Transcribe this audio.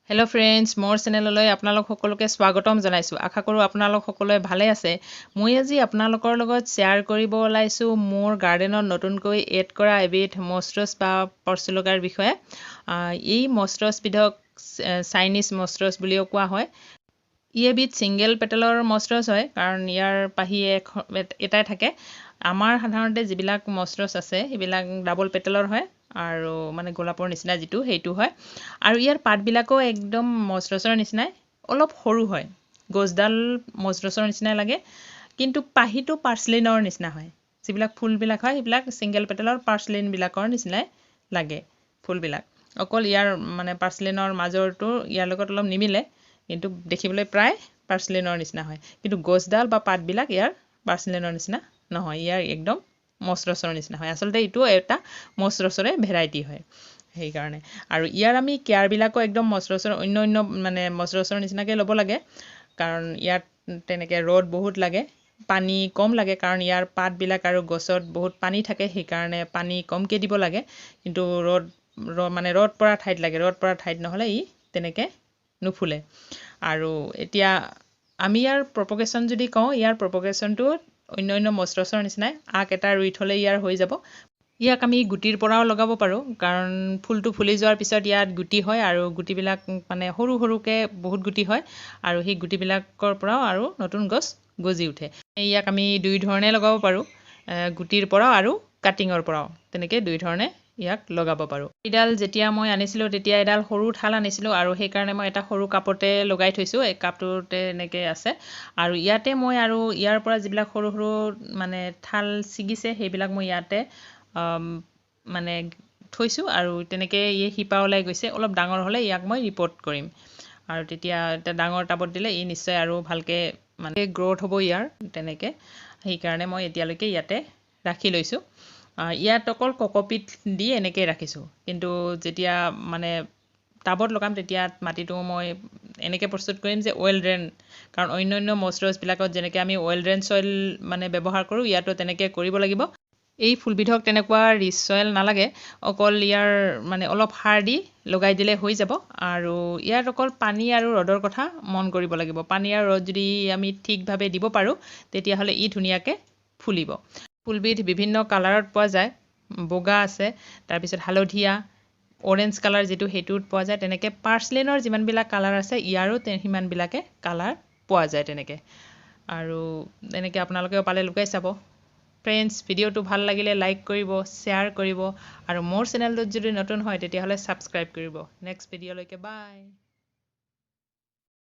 Hello' friends, মোৰ চেনেললৈ আপোনালোক সকলোকে স্বাগতম জনাইছোঁ। আশা কৰোঁ আপোনালোক সকলোৱে ভালে আছে। মই আজি আপোনালোকৰ লগত শ্বেয়াৰ কৰিব ওলাইছোঁ মোৰ গাৰ্ডেনত নতুনকৈ এড কৰা এবিধ মষ্টৰছ বা পৰ্চুলগাৰ বিষয়ে। এই মষ্টৰছবিধক চাইনিজ মষ্টৰছ বুলিও কোৱা হয়। ই এবিধ ছিংগেল পেটেলৰ মষ্টৰছ হয়, কাৰণ ইয়াৰ পাহি এটাই থাকে। আমাৰ সাধাৰণতে যিবিলাক মষ্টৰছ আছে সেইবিলাক ডাবল পেটেলৰ হয়, আৰু মানে গোলাপৰ নিচিনা যিটো সেইটো হয়। আৰু ইয়াৰ পাতবিলাকো একদম মষ্টৰছৰ নিচিনাই, অলপ সৰু হয়। গছডাল মষ্টৰছৰ নিচিনাই লাগে, কিন্তু পাহিটো পাৰ্চলিনৰ নিচিনা হয়। যিবিলাক ফুলবিলাক হয় সেইবিলাক ছিংগেল পেটেলৰ পাৰ্চলিনবিলাকৰ নিচিনাই লাগে ফুলবিলাক। অকল ইয়াৰ মানে পাৰ্চলিনৰ মাজৰটো ইয়াৰ লগত অলপ নিমিলে, কিন্তু দেখিবলৈ প্ৰায় পাৰ্চলিনৰ নিচিনা হয়। কিন্তু গছডাল বা পাতবিলাক ইয়াৰ পাৰ্চলিনৰ নিচিনা নহয়, ইয়াৰ একদম মষ্টৰছৰ নিচিনা হয়। আচলতে এইটো এটা মষ্টৰছৰে ভেৰাইটি হয় সেইকাৰণে। আৰু ইয়াৰ আমি কেয়াৰবিলাকো একদম মষ্টৰছৰ অন্য মানে মষ্টৰছৰ নিচিনাকৈ ল'ব লাগে, কাৰণ ইয়াত তেনেকৈ ৰ'দ বহুত লাগে, পানী কম লাগে, কাৰণ ইয়াৰ পাতবিলাক আৰু গছত বহুত পানী থাকে, সেইকাৰণে পানী কমকৈ দিব লাগে। কিন্তু ৰ'দ পৰা ঠাইত লাগে, ৰ'দ পৰা ঠাইত নহ'লে ই তেনেকৈ নুফুলে। আৰু এতিয়া আমি ইয়াৰ প্ৰপগেশ্যন যদি কওঁ, ইয়াৰ প্ৰপগেশ্যনটো অন্য মষ্টৰছৰ নিচিনাই। আগ এটা ৰুই থ'লে ইয়াৰ হৈ যাব। ইয়াক আমি গুটিৰ পৰাও লগাব পাৰোঁ, কাৰণ ফুলটো ফুলি যোৱাৰ পিছত ইয়াত গুটি হয়, আৰু গুটিবিলাক মানে সৰু সৰুকৈ বহুত গুটি হয়, আৰু সেই গুটিবিলাকৰ পৰাও আৰু নতুন গছ গজি উঠে। ইয়াক আমি দুই ধৰণে লগাব পাৰোঁ, গুটিৰ পৰাও আৰু কাটিঙৰ পৰাও, তেনেকৈ দুই ধৰণে ইয়াক লগাব পাৰোঁ। এইডাল যেতিয়া মই আনিছিলোঁ তেতিয়া এডাল সৰু ঠাল আনিছিলোঁ, আৰু সেইকাৰণে মই এটা সৰু কাপতে লগাই থৈছোঁ। এই কাপটোতে এনেকৈ আছে, আৰু ইয়াতে মই আৰু ইয়াৰ পৰা যিবিলাক সৰু সৰু মানে ঠাল ছিগিছে সেইবিলাক মই ইয়াতে মানে থৈছোঁ, আৰু তেনেকৈ ই শিপা ওলাই গৈছে। অলপ ডাঙৰ হ'লে ইয়াক মই ৰিপৰ্ট কৰিম, আৰু তেতিয়া ডাঙৰ টাবত দিলে ই নিশ্চয় আৰু ভালকৈ মানে গ্ৰ'থ হ'ব ইয়াৰ তেনেকৈ। সেইকাৰণে মই এতিয়ালৈকে ইয়াতে ৰাখি লৈছোঁ। ইয়াত অকল কক'পিট দি এনেকৈ ৰাখিছোঁ, কিন্তু যেতিয়া মানে টাবত লগাম তেতিয়া মাটিটো মই এনেকৈ প্ৰস্তুত কৰিম যে অইল ড্ৰেইন, কাৰণ অন্য মষ্টৰছবিলাকত যেনেকৈ আমি অইল ড্ৰেইন চইল মানে ব্যৱহাৰ কৰোঁ, ইয়াতো তেনেকৈ কৰিব লাগিব। এই ফুলবিধক তেনেকুৱা ৰিচ চইল নালাগে, অকল ইয়াৰ মানে অলপ সাৰ দি লগাই দিলে হৈ যাব। আৰু ইয়াত অকল পানী আৰু ৰ'দৰ কথা মন কৰিব লাগিব। পানী আৰু ৰ'দ যদি আমি ঠিকভাৱে দিব পাৰোঁ, তেতিয়াহ'লে ই ধুনীয়াকৈ ফুলিব। ফুলবিধ বিভিন্ন কালাৰত পোৱা যায়, বগা আছে, তাৰপিছত হালধীয়া, অৰেঞ্জ কালাৰ যিটো সেইটোত পোৱা যায়। তেনেকৈ পাৰ্চলিনৰ যিমানবিলাক কালাৰ আছে ইয়াৰো সিমানবিলাকে কালাৰ পোৱা যায় তেনেকৈ। আৰু এনেকৈ আপোনালোকেও পালে লগাই চাব। ফ্ৰেণ্ডছ, ভিডিঅ'টো ভাল লাগিলে লাইক কৰিব, শ্বেয়াৰ কৰিব, আৰু মোৰ চেনেলটোত যদি নতুন হয় তেতিয়াহ'লে ছাবস্ক্ৰাইব কৰিব। নেক্সট ভিডিঅ'লৈকে বাই।